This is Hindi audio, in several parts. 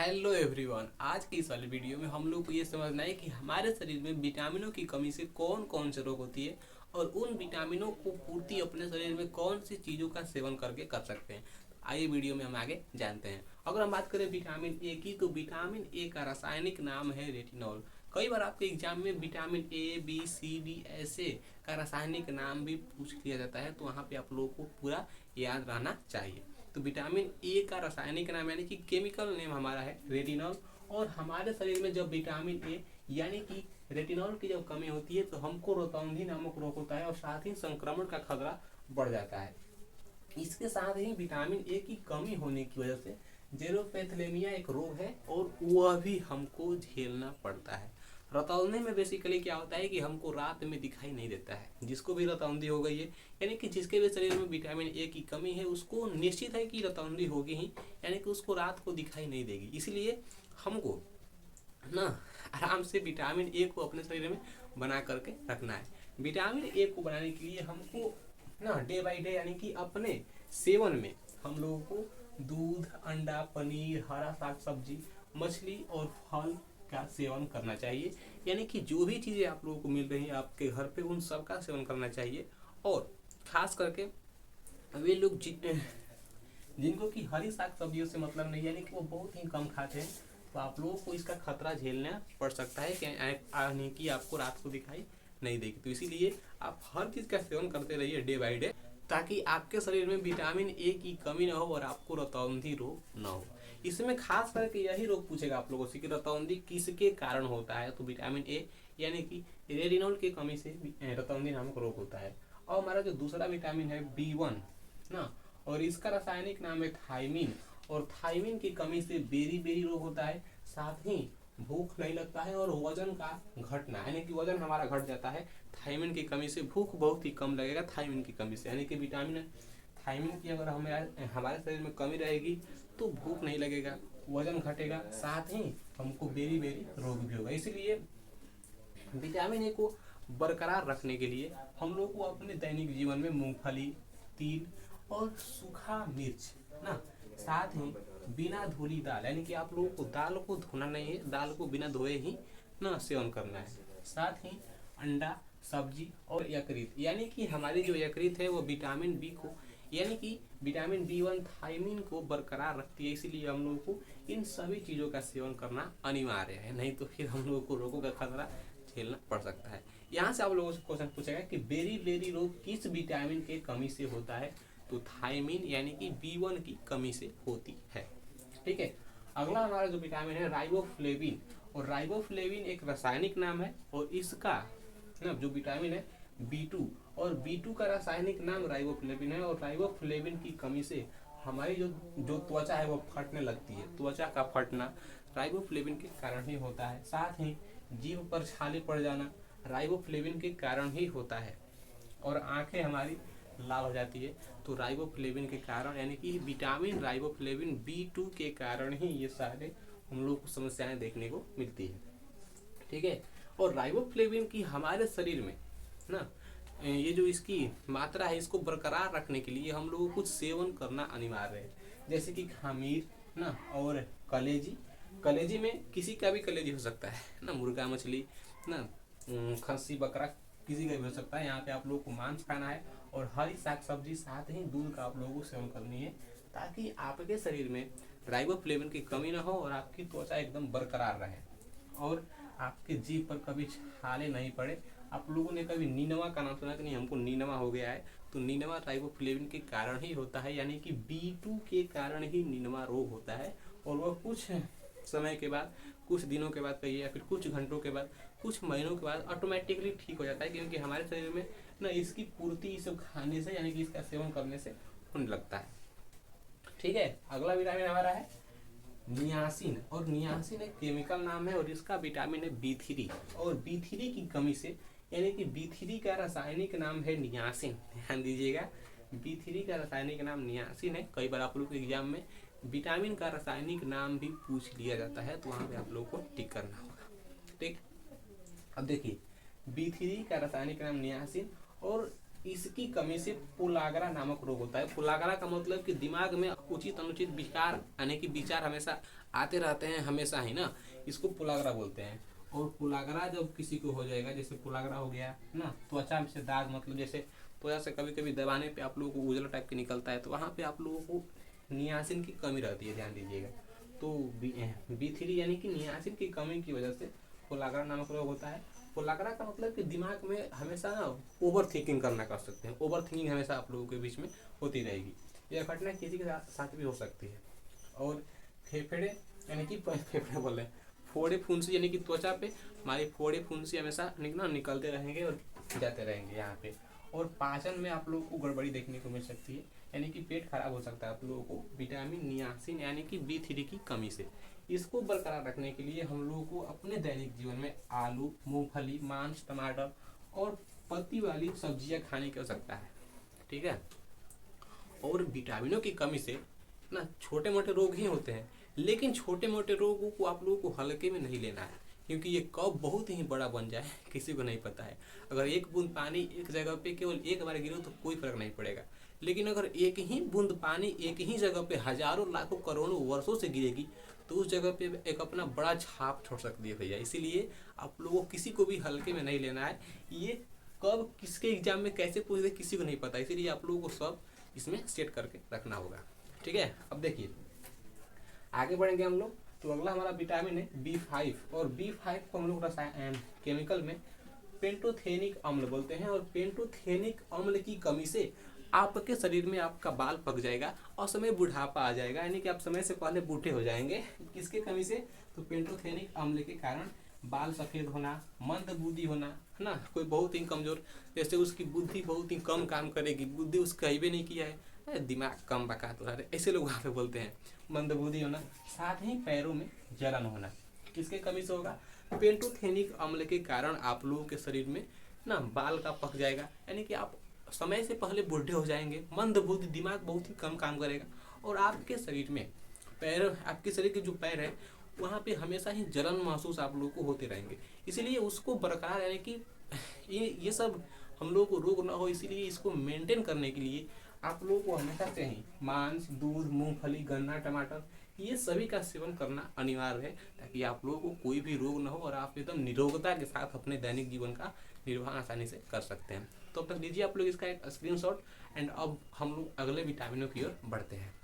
हेलो एवरीवन, आज की इस वाले वीडियो में हम लोग को ये समझना है कि हमारे शरीर में विटामिनों की कमी से कौन कौन से रोग होती है और उन विटामिनों को पूर्ति अपने शरीर में कौन सी चीज़ों का सेवन करके कर सकते हैं। तो आइए वीडियो में हम आगे जानते हैं। अगर हम बात करें विटामिन ए की, तो विटामिन ए का रासायनिक नाम है रेटिनॉल। कई बार आपके एग्जाम में vitamin A B C D ऐसे का रासायनिक नाम भी पूछ लिया जाता है, तो वहाँ पे आप लोगों को पूरा याद रहना चाहिए। तो विटामिन ए का रासायनिक नाम यानी कि केमिकल नेम हमारा है रेटिनॉल। और हमारे शरीर में जब विटामिन ए यानी कि रेटिनॉल की जब कमी होती है तो हमको रतौंधी नामक रोग होता है और साथ ही संक्रमण का खतरा बढ़ जाता है। इसके साथ ही विटामिन ए की कमी होने की वजह से जेरोपैथलेमिया एक रोग है और वह भी हमको झेलना पड़ता है। रतौंधी में बेसिकली क्या होता है कि हमको रात में दिखाई नहीं देता है। जिसको भी रतौंधी हो गई है यानी कि जिसके भी शरीर में विटामिन ए की कमी है उसको निश्चित है कि रतौंधी होगी ही, यानी कि उसको रात को दिखाई नहीं देगी। इसलिए हमको ना आराम से विटामिन ए को अपने शरीर में बना करके रखना है। विटामिन ए को बनाने के लिए हमको ना डे बाई डे यानी कि अपने सेवन में हम लोगों को दूध, अंडा, पनीर, हरा साग सब्जी, मछली और फल का सेवन करना चाहिए। यानी कि जो भी चीज़ें आप लोगों को मिल रही हैं आपके घर पे उन सब का सेवन करना चाहिए। और खास करके वे लोग जिनको कि हरी साग सब्जियों से मतलब नहीं, यानी कि वो बहुत ही कम खाते हैं, तो आप लोगों को इसका खतरा झेलना पड़ सकता है कि आपको रात को दिखाई नहीं देगी। तो इसीलिए आप हर चीज़ का सेवन करते रहिए डे बाई डे, ताकि आपके शरीर में विटामिन ए की कमी ना हो और आपको रतौंधी रोग ना हो। इसमें खास करके यही रोग पूछेगा आप लोगों से कि रतौंधी किसके कारण होता है, तो विटामिन ए यानी कि रेटिनॉल की कमी से रतौंधी नामक रोग होता है। और हमारा जो दूसरा विटामिन है B1 ना, और इसका रासायनिक नाम है थायमिन। और थायमिन की कमी से बेरी बेरी रोग होता है। साथ ही भूख नहीं लगता है और वजन का घटना यानी कि वजन हमारा घट जाता है। थायमिन की कमी से भूख बहुत ही कम लगेगा। थायमिन की कमी से यानी कि विटामिन थायमिन की अगर हमारे शरीर में कमी रहेगी तो भूख नहीं लगेगा, वजन घटेगा, साथ ही हमको बेरी बेरी रोग भी होगा। इसलिए विटामिन ए को बरकरार रखने के लिए हम लोग को अपने दैनिक जीवन में मूंगफली, तिल और सूखा मिर्च ना, साथ ही बिना धुली दाल यानी कि आप लोगों को दाल को धोना नहीं है, दाल को बिना धोए ही ना सेवन करना है। साथ ही अंडा, सब्जी और यकृत यानी कि हमारी जो यकृत है वो विटामिन बी को यानी कि विटामिन B1 थायमिन को बरकरार रखती है। इसीलिए हम लोगों को इन सभी चीज़ों का सेवन करना अनिवार्य है, नहीं तो फिर हम लोगों को रोगों का खतरा झेलना पड़ सकता है। यहाँ से आप लोगों से क्वेश्चन पूछेगा कि बेरी बेरी रोग किस विटामिन के कमी से होता है, तो थायमिन यानी कि B1 की कमी से होती है। ठीक है। अगला हमारा जो विटामिन है राइबोफ्लेविन, और राइबोफ्लेविन एक रासायनिक नाम है और इसका ना जो विटामिन है B2, और B2 का रासायनिक नाम राइबोफ्लेविन है। और राइबोफ्लेविन की कमी से हमारी जो त्वचा है वो फटने लगती है। त्वचा का फटना राइबोफ्लेविन के कारण ही होता है। साथ ही जीभ पर छाले पड़ जाना राइबोफ्लेविन के कारण ही होता है। और आंखें हमारी लाल हो जाती है तो राइबोफ्लेविन के कारण यानी कि विटामिन राइबोफ्लेविन B2 के कारण ही ये सारे हम लोग को समस्याएं देखने को मिलती है। ठीक है। और राइबोफ्लेविन की हमारे शरीर में ना ये जो इसकी मात्रा है इसको बरकरार रखने के लिए हम लोगों को कुछ सेवन करना अनिवार्य है, जैसे कि खमीर ना, और कलेजी। कलेजी में किसी का भी कलेजी हो सकता है ना, मुर्गा, मछली ना, खस्सी, बकरा, किसी का भी हो सकता है। यहाँ पे आप लोगों को मांस खाना है और हरी साग सब्जी, साथ ही दूध का आप लोगों को सेवन करनी है, ताकि आपके शरीर में राइबोफ्लेविन की कमी ना हो और आपकी त्वचा एकदम बरकरार रहे और आपके जीभ पर कभी छाले नहीं पड़े। आप लोगों ने कभी नीनवा का नाम सुना कि नहीं, हमको नीनवा हो गया है, तो नीनवा राइबोफ्लेविन के कारण ही होता है, यानी कि B2 के कारण ही नीनवा रोग होता है। और वह कुछ समय के बाद, कुछ दिनों के बाद कहिए या फिर कुछ घंटों के बाद, कुछ महीनों के बाद ऑटोमेटिकली ठीक हो जाता है, क्योंकि हमारे शरीर में ना इसकी पूर्ति इसे खाने से यानी कि इसका सेवन करने से होने लगता है। ठीक है। अगला विटामिन हमारा है नियासिन, और नियासिन एक केमिकल नाम है और इसका विटामिन है B3। और B3 की कमी से यानी कि B3 का रासायनिक नाम है नियासिन, ध्यान दीजिएगा, B3 का रासायनिक नाम नियासिन है। कई बार आप लोग के एग्जाम में विटामिन का रासायनिक नाम भी पूछ लिया जाता है, तो वहाँ पे आप लोगों को टिक करना होगा। ठीक। अब देखिए B3 का रासायनिक नाम नियासिन, और इसकी कमी से पुलागरा नामक रोग होता है। पुलागरा का मतलब कि दिमाग में उचित अनुचित विकार यानी कि विचार हमेशा आते रहते हैं, हमेशा ही ना, इसको पुलागरा बोलते हैं। और पुलागरा जब किसी को हो जाएगा, जैसे पुलागरा हो गया ना, त्वचा से दाग, मतलब जैसे त्वचा से कभी कभी दबाने पे आप लोगों को उजला टाइप के निकलता है, तो वहाँ पे आप लोगों को नियासिन की कमी रहती है, ध्यान दीजिएगा। तो B3 यानी कि नियासिन की कमी की वजह से पुलागरा नामक रोग होता है। पुलागरा का मतलब कि दिमाग में हमेशा ना ओवर थिंकिंग करना कर सकते हैं, ओवर थिंकिंग हमेशा आप लोगों के बीच में होती रहेगी। यह घटना किसी के साथ भी हो सकती है। और फेफड़े यानी कि फेफड़े बोल रहे हैं, फोड़े फुंसी यानी कि त्वचा पे हमारी फोड़े फुंसी हमेशा निकलते रहेंगे और जाते रहेंगे यहाँ पे। और पाचन में आप लोगों को गड़बड़ी देखने को मिल सकती है, यानी कि पेट खराब हो सकता है आप लोगों को विटामिन नियासिन यानी कि B3 की कमी से। इसको बरकरार रखने के लिए हम लोगों को अपने दैनिक जीवन में आलू, मूंगफली, मांस, टमाटर और पत्ती वाली सब्जियां खाने की आवश्यकता है, ठीक है। और विटामिनों की कमी से ना छोटे मोटे रोग ही होते हैं, लेकिन छोटे मोटे रोगों को आप लोगों को हल्के में नहीं लेना है, क्योंकि ये कब बहुत ही बड़ा बन जाए किसी को नहीं पता है। अगर एक बूंद पानी एक जगह पे केवल एक बार गिरो तो कोई फर्क नहीं पड़ेगा, लेकिन अगर एक ही बूंद पानी एक ही जगह पे हजारों लाखों करोड़ों वर्षों से गिरेगी तो उस जगह पे एक अपना बड़ा छाप छोड़ सकती है भैया। इसीलिए आप लोगों को किसी को भी हल्के में नहीं लेना है। ये कब किसके एग्जाम में कैसे पूछ दे किसी को नहीं पता, इसीलिए आप लोगों को सब इसमें सेट करके रखना होगा, ठीक है। अब देखिए आगे बढ़ेंगे हम लोग। तो अगला हमारा विटामिन है B5, और B5 को हम लोग केमिकल में पेंटोथेनिक अम्ल बोलते हैं। और पेंटोथेनिक अम्ल की कमी से आपके शरीर में आपका बाल पक जाएगा और समय बुढ़ापा आ जाएगा, यानी कि आप समय से पहले बूढ़े हो जाएंगे। किसके कमी से? तो पेंटोथेनिक अम्ल के कारण बाल सफेद होना, मंद बुद्धि होना, है ना। कोई बहुत ही कमजोर, जैसे उसकी बुद्धि बहुत ही कम काम करेगी, बुद्धि उसका ही भी नहीं किया है, दिमाग कम बका तो ऐसे लोग वहाँ पे बोलते हैं, मंद बुद्धि होना। साथ ही पैरों में जलन होना, किसके कमी से होगा? पेंटोथेनिक अम्ल के कारण आप लोगों के शरीर में ना बाल का पक जाएगा, यानी कि आप समय से पहले बूढ़े हो जाएंगे, मंद बुद्धि, दिमाग बहुत ही कम काम करेगा। और आपके शरीर में आपके शरीर के जो पैर है वहाँ पे हमेशा ही जलन महसूस आप लोगों को होते रहेंगे। इसीलिए उसको बरकरार, यानी कि ये सब हम लोगों को रोग ना हो, इसीलिए इसको मेंटेन करने के लिए आप लोगों को हमेशा से ही मांस, दूध, मूंगफली, गन्ना, टमाटर, ये सभी का सेवन करना अनिवार्य है, ताकि आप लोगों को कोई भी रोग ना हो और आप एकदम निरोगता के साथ अपने दैनिक जीवन का निर्वहन आसानी से कर सकते हैं। तो अब तक लीजिए आप लोग इसका एक स्क्रीनशॉट। एंड अब हम लोग अगले विटामिनों की ओर बढ़ते हैं।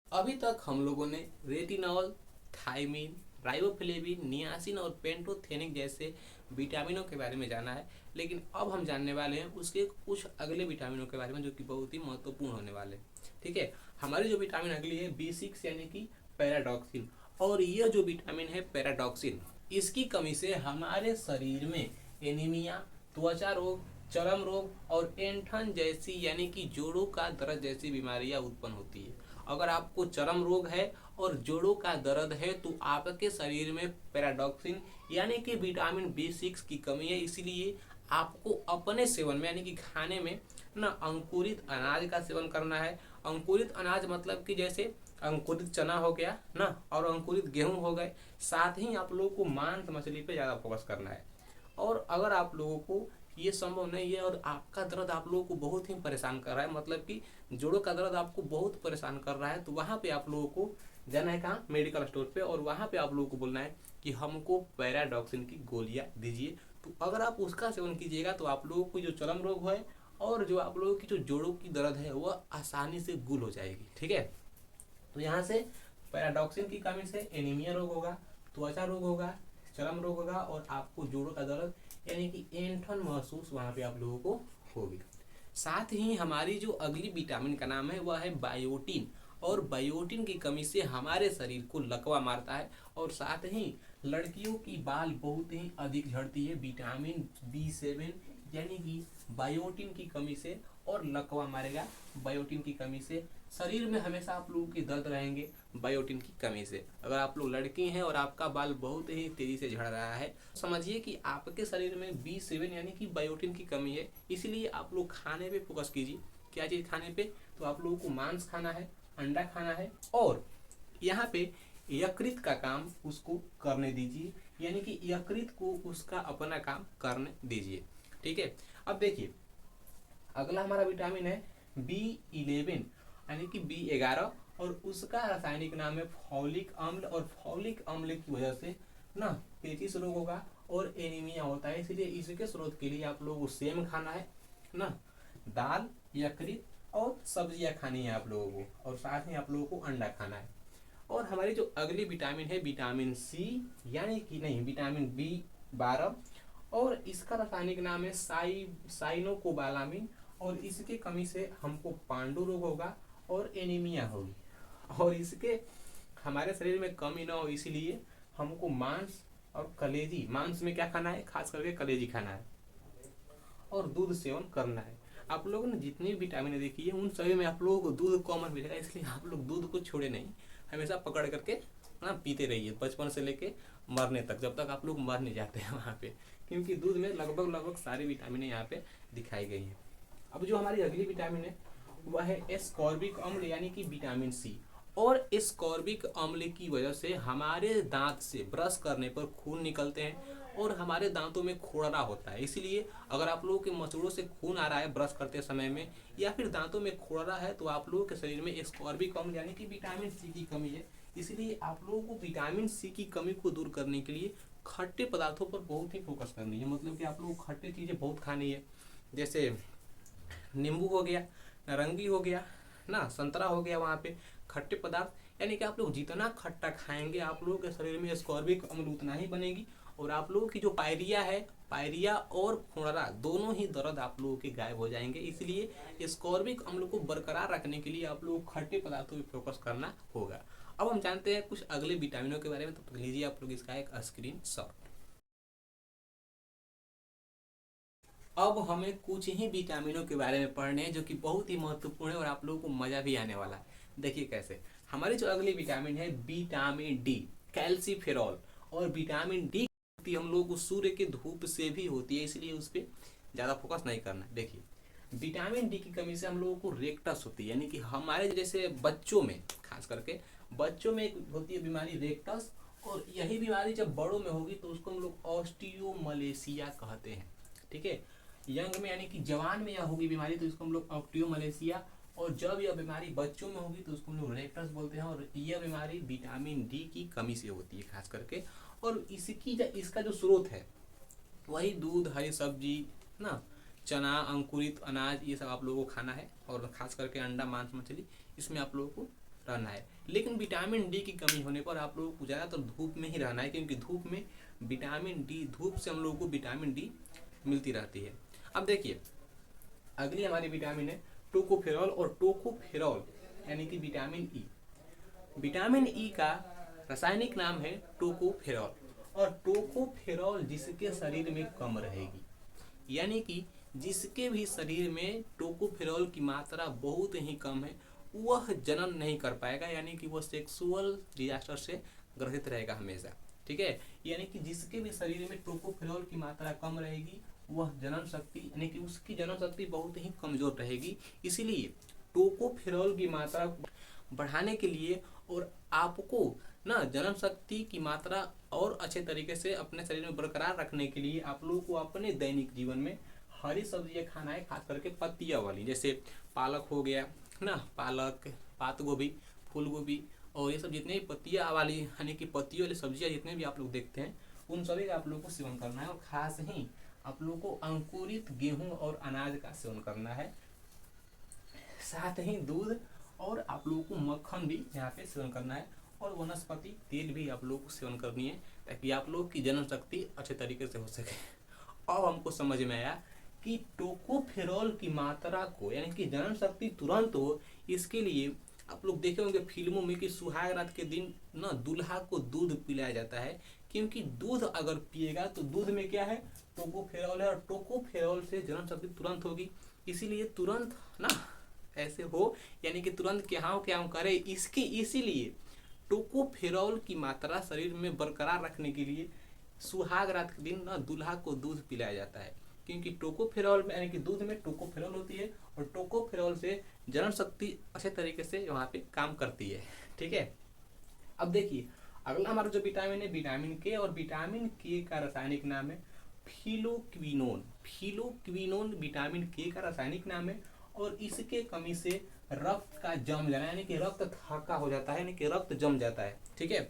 अभी तक हम लोगों ने रेटिनॉल, थायमीन, राइबोफ्लेविन, नियासिन और पेंटोथेनिक जैसे विटामिनों के बारे में जाना है, लेकिन अब हम जानने वाले हैं उसके कुछ अगले विटामिनों के बारे में, जो कि बहुत ही महत्वपूर्ण होने वाले हैं, ठीक है। हमारी जो विटामिन अगली है B6 यानी कि पैराडॉक्सिन। और यह जो विटामिन है पैराडॉक्सिन, इसकी कमी से हमारे शरीर में एनीमिया, त्वचा रोग, चर्म रोग और ऐंठन जैसी यानी कि जोड़ों का दर्द जैसी बीमारियां उत्पन्न होती है। अगर आपको चर्म रोग है और जोड़ों का दर्द है तो आपके शरीर में पैराडॉक्सिन यानी कि विटामिन B6 की कमी है। इसलिए आपको अपने सेवन में यानी कि खाने में ना अंकुरित अनाज का सेवन करना है। अंकुरित अनाज मतलब कि जैसे अंकुरित चना हो गया ना, और अंकुरित गेहूं हो गए। साथ ही आप लोगों को मांस मछली पे ज़्यादा फोकस करना है। और अगर आप लोगों को ये संभव नहीं है और आपका दर्द आप लोगों को बहुत ही परेशान कर रहा है, मतलब कि जोड़ों का दर्द आपको बहुत परेशान कर रहा है, तो वहाँ पे आप लोगों को जाना है कहाँ? मेडिकल स्टोर पे, और वहाँ पे आप लोगों को बोलना है कि हमको पैराडॉक्सिन की गोलियाँ दीजिए। तो अगर आप उसका सेवन कीजिएगा तो आप लोगों को जो चर्म रोग है और जो आप लोगों की जो जोड़ों की दर्द है वह आसानी से गुल हो जाएगी, ठीक है। तो यहाँ से पैराडॉक्सिन की कमी से एनीमिया रोग होगा, त्वचा रोग होगा, चर्म रोग होगा और आपको जोड़ों का दर्द यानी कि ऐंठन महसूस वहाँ पे आप लोगों को होगी। साथ ही हमारी जो अगली विटामिन का नाम है वह है बायोटीन। और बायोटीन की कमी से हमारे शरीर को लकवा मारता है और साथ ही लड़कियों की बाल बहुत ही अधिक झड़ती है विटामिन B7 यानी कि बायोटीन की कमी से, और लकवा मारेगा बायोटीन की कमी से। शरीर में हमेशा आप लोगों के दर्द रहेंगे बायोटीन की कमी से। अगर आप लोग लड़की हैं और आपका बाल बहुत ही तेजी से झड़ रहा है, समझिए कि आपके शरीर में B7 यानी कि बायोटीन की कमी है। इसलिए आप लोग खाने पे फोकस कीजिए। क्या चीज़ खाने पे? तो आप लोगों को मांस खाना है, अंडा खाना है, और यहाँ पे यकृत का काम उसको करने दीजिए, यानी कि यकृत को उसका अपना काम करने दीजिए, ठीक है। अब देखिए अगला हमारा विटामिन है B11 यानी कि B11 और उसका रासायनिक नाम है फॉलिक अम्ल। और फॉलिक अम्ल की वजह से ना पेचिश रोग होगा और एनीमिया होता है। इसलिए इसके स्रोत के लिए आप लोगों को सेम खाना है ना, दाल यकृत और सब्जियां खानी है आप लोगों को, और साथ में आप लोगों को अंडा खाना है। और हमारी जो अगली विटामिन है विटामिन सी यानी कि नहीं विटामिन B12 और इसका रासायनिक नाम है साइनोकोबालामिन। और इसके कमी से हमको पांडु रोग होगा और एनीमिया होगी। और इसके हमारे शरीर में कमी ना हो इसलिए हमको मांस और कलेजी, मांस में क्या खाना है, खास करके कलेजी खाना है और दूध सेवन करना है। आप लोगों ने जितनी विटामिन देखी है उन सभी में आप लोगों को दूध कॉमन मिलेगा, इसलिए आप लोग दूध को छोड़े नहीं, हमेशा पकड़ करके ना पीते रहिए बचपन से लेके मरने तक, जब तक आप लोग मर नहीं जाते हैं वहाँ पे, क्योंकि दूध में लगभग लगभग सारी विटामिन यहाँ पे दिखाई गई है। अब जो हमारी अगली विटामिन है वह है एस्कॉर्बिक अम्ल यानी कि विटामिन सी। और एस्कॉर्बिक अम्ल की वजह से हमारे दांत से ब्रश करने पर खून निकलते हैं और हमारे दांतों में खोड़रा होता है। इसलिए अगर आप लोगों के मसूड़ों से खून आ रहा है ब्रश करते समय में या फिर दांतों में खोड़रा है तो आप लोगों के शरीर में एस्कॉर्बिक अम्ल यानी कि विटामिन सी की कमी है। इसलिए आप लोगों को विटामिन सी की कमी को दूर करने के लिए खट्टे पदार्थों पर बहुत ही फोकस करनी है। मतलब कि आप लोगों को खट्टे चीज़ें बहुत खानी है, जैसे नींबू हो गया, नारंगी हो गया ना, संतरा हो गया, वहाँ पे खट्टे पदार्थ। यानी कि आप लोग जितना खट्टा खाएंगे आप लोगों के शरीर में एस्कॉर्बिक अम्ल उतना ही बनेगी और आप लोगों की जो पायरिया है, पायरिया और खुररा दोनों ही दर्द आप लोगों के गायब हो जाएंगे। इसलिए एस्कॉर्बिक अम्ल को बरकरार रखने के लिए आप लोगों को खट्टे पदार्थों पर फोकस करना होगा। अब हम जानते हैं कुछ अगले विटामिनों के बारे में, तो लीजिए आप लोग इसका एक स्क्रीन शॉट। अब हमें कुछ ही विटामिनों के बारे में पढ़ने हैं जो कि बहुत ही महत्वपूर्ण है और आप लोगों को मजा भी आने वाला है। देखिए कैसे, हमारी जो अगली विटामिन है विटामिन डी, कैल्सीफेरॉल। और विटामिन डी हम लोगों को सूर्य की धूप से भी होती है, इसलिए उस पर ज़्यादा फोकस नहीं करना है। देखिए विटामिन डी की कमी से हम लोगों को रेक्टस होती है, यानी कि हमारे जैसे बच्चों में, खास करके बच्चों में एक होती है बीमारी रेक्टस, और यही बीमारी जब बड़ों में होगी तो उसको हम लोग ऑस्टियोमलेशिया कहते हैं। ठीक है, यंग में यानी कि जवान में यह होगी बीमारी तो इसको हम लोग ऑस्टियोमलेशिया, और जब यह बीमारी बच्चों में होगी तो उसको हम लोग रेक्टस बोलते हैं। और यह बीमारी विटामिन डी की कमी से होती है खास करके। और इसका जो स्रोत है वही दूध, हरी सब्जी ना, चना, अंकुरित अनाज, ये सब आप लोगों को खाना है। और खास करके अंडा, मांस, मछली, इसमें आप लोगों को रहना है। लेकिन विटामिन डी की कमी होने पर आप लोगों को ज़्यादातर धूप में ही रहना है, क्योंकि धूप में विटामिन डी, धूप से हम लोगों को विटामिन डी मिलती रहती है। अब देखिए अगली हमारी विटामिन है टोकोफेरॉल। और टोकोफेरॉल यानी कि विटामिन ई। विटामिन ई का रासायनिक नाम है टोकोफेरॉल। और टोकोफेरॉल जिसके शरीर में कम रहेगी, यानी कि जिसके भी शरीर में टोकोफेरॉल की मात्रा बहुत ही कम है, वह जनन नहीं कर पाएगा, यानी कि वह सेक्सुअल डिजास्टर से ग्रसित रहेगा हमेशा। ठीक है, यानी कि जिसके भी शरीर में टोकोफेरॉल की मात्रा कम रहेगी वह जनन शक्ति, यानी कि उसकी जनन शक्ति बहुत ही कमजोर रहेगी। इसीलिए टोकोफेरॉल की मात्रा बढ़ाने के लिए और आपको ना जनन शक्ति की मात्रा और अच्छे तरीके से अपने शरीर में बरकरार रखने के लिए आप लोगों को अपने दैनिक जीवन में हरी सब्जियां खाना है, खास करके पत्तियां वाली, जैसे पालक हो गया ना, पालक, पात गोभी, फूल गोभी, और ये सब जितने भी पत्तियां वाली यानी कि पत्तियों वाली सब्जियां जितने भी आप लोग देखते हैं उन सभी का आप लोगों को सेवन करना है। और खास ही आप लोगों को अंकुरित गेहूं और अनाज का सेवन करना है, साथ ही दूध और आप लोगों को मक्खन भी यहाँ पे सेवन करना है, और वनस्पति तेल भी आप लोगों को सेवन करनी है, ताकि आप लोग की जनन शक्ति अच्छे तरीके से हो सके। अब हमको समझ में आया कि टोकोफेरॉल की मात्रा को, यानी कि जनन शक्ति तुरंत हो, इसके लिए आप लोग देखे होंगे फिल्मों में कि सुहाग रात के दिन ना दूल्हा को दूध पिलाया जाता है, क्योंकि दूध अगर पिएगा तो दूध में क्या है, टोकोफेरॉल है, और टोकोफेरॉल से जनन शक्ति तुरंत होगी। इसीलिए तुरंत ना ऐसे हो, यानी कि तुरंत क्या करे, इसके इसीलिए टोकोफेरॉल की मात्रा शरीर में बरकरार रखने के लिए सुहाग रात के दिन ना दूल्हा को दूध पिलाया जाता है, क्योंकि टोकोफेरॉल में यानी कि दूध में टोकोफेरॉल होती है और टोकोफेरॉल से जनन शक्ति अच्छे तरीके से वहाँ पे काम करती है। ठीक है, अब देखिए अगला हमारा जो विटामिन है विटामिन के। और विटामिन के का रासायनिक नाम है फिलोक्विनोन। फिलोक्विनोन विटामिन के का रासायनिक नाम है और इसके कमी से रक्त का जम जाना यानी कि रक्त थक्का हो जाता है, यानी कि रक्त जम जाता है। ठीक है,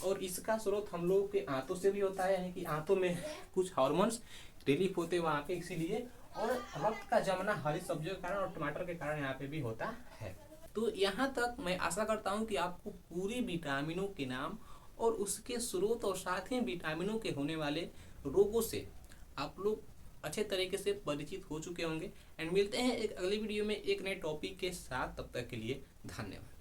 और इसका स्रोत हम लोगों के आंतों से भी होता है, यानी कि आंतों में कुछ हार्मोन्स रिलीफ होते हैं वहाँ पे, इसीलिए। और रक्त का जमना हरी सब्जियों के कारण और टमाटर के कारण यहाँ पे भी होता है। तो यहाँ तक मैं आशा करता हूँ कि आपको पूरी विटामिनों के नाम और उसके स्रोत और साथ ही विटामिनों के होने वाले रोगों से आप लोग अच्छे तरीके से परिचित हो चुके होंगे। एंड मिलते हैं एक अगली वीडियो में एक नए टॉपिक के साथ, तब तक के लिए धन्यवाद।